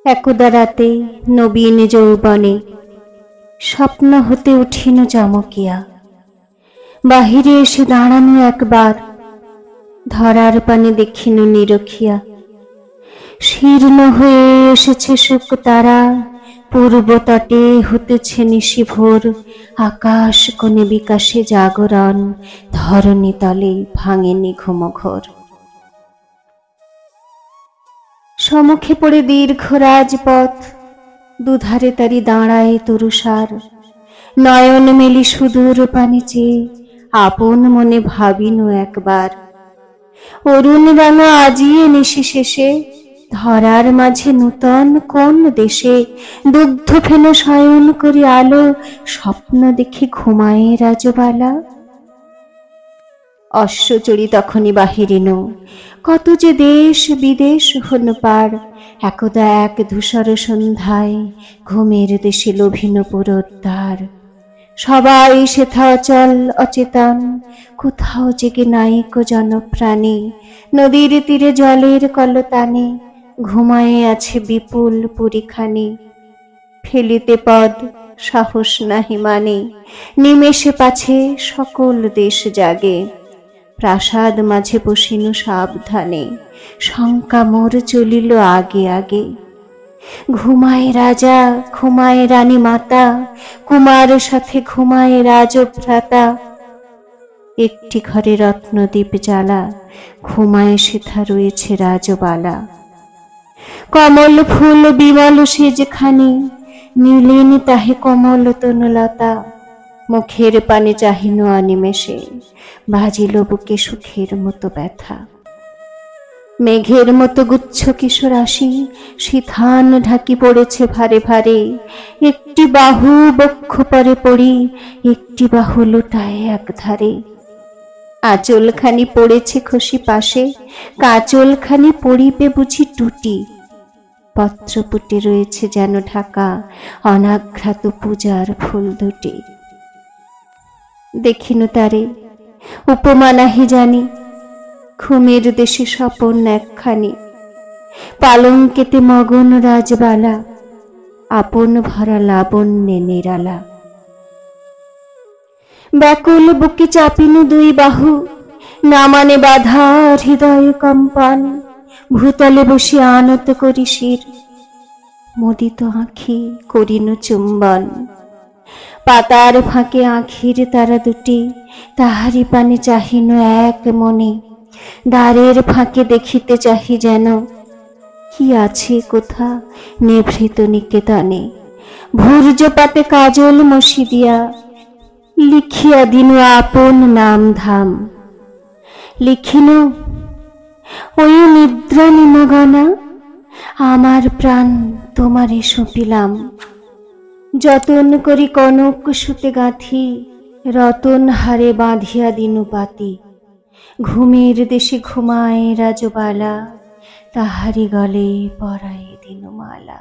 একদা রাতে নবীন যৌবনে স্বপ্ন হতে উঠিন চমকিয়া, বাহিরে এসে দাঁড়ানো একবার, ধরার পানে দেখিনু নিরখিয়া। শীর্ণ হয়ে এসেছে শুক তারা, পূর্ব তটে হতেছে নিশিভোর, আকাশ কোণে বিকাশে জাগরণ, ধরণী তলে ভাঙেনি ঘুমঘোর। সমুখে পড়ে দীর্ঘ রাজপথ, দুধারে তারি দাঁড়ায় তরুষার, নয়ন মেলি সুদূর পানে চেয়ে আপন মনে ভাবিনু একবার। অরুণ রাঙা আজিয়ে নিশি শেষে, ধরার মাঝে নূতন কোন দেশে, দুগ্ধ ফেনো শয়ন করি আলো, স্বপ্ন দেখি ঘুমায়ে রাজবালা। অশ্বচড়ি তখনই বাহিরিন, কত যে দেশ বিদেশ হন পার, একদা এক ধূসর সন্ধ্যায় ঘুমের দেশে লোভিন পুরোদ্ধার। সবাই সেথা অচল অচেতন, কোথাও জেগে নাইক জনপ্রাণী, নদীর তীরে জলের কলতানে ঘুমায়ে আছে বিপুল পুরীখানি। ফেলিতে পদ সাহস নাহি মানে, নিমেষে পাছে সকল দেশ জাগে। প্রাসাদ মাঝে বসিনু সাবধানে, শঙ্কা মোর চলিল আগে আগে। ঘুমায় রাজা, ঘুমায় রানী মাতা, কুমার সাথে ঘুমায় রাজভ্রাতা। একটি ঘরে রত্নদ্বীপ জ্বালা, ঘুমায় সেথা রয়েছে রাজবালা। কমল ফুল বিমল সেজখানি, নীলেনি তাহে কমল তনুলতা। মুখের পানে চাহিনু অনিমেষে, বাজিল বুকে সুখের মতো ব্যথা। মেঘের মতো গুচ্ছ কিশোর আসি, সিথান ঢাকি পড়েছে ভারে ভারে। একটি বাহু বক্ষ পরে পড়ি, একটি বাহু লুটায় একধারে। আঁচলখানি পড়েছে খসি পাশে, কাঁচলখানি পড়িবে বুঝি টুটি। পত্রপুটে রয়েছে যেন ঢাকা, অনাঘ্রাত পূজার ফুল দুটি। দেখিনু তারে উপমা নাহি জানি, ঘুমের দেশে স্বপন একখানি। পালঙ্কেতে মগন রাজবালা, আপন ভরা লাবণ্যে নিরালা। ব্যাকুল বুকে চাপিনু দুই বাহু, না মানে বাধা হৃদয় কম্পন। ভূতলে বসে আনত করি শির, মুদিত আঁখি করিনু চুম্বন। পাতার ফাঁকে আঁখির তারা দুটি, তাহারি পানে চাহিনু এক মনে। দ্বারের ফাঁকে দেখিতে চাহি যেন, কি আছে কোথা নিভৃত নিকেতনে। ভূর্য পাতে কাজল মসি দিয়া, লিখিয়া দিনু আপন নাম ধাম। লিখিনু ওই নিদ্রা নিমগনা, আমার প্রাণ তোমারে সঁপিলাম। যতন করি কনক সুতে গাঁথি, রতন হারে বাঁধিয়া দিনু পাতি। ঘুমের দেশে ঘুমায় রাজবালা, তাহারি গলে পরায়ে দিনু মালা।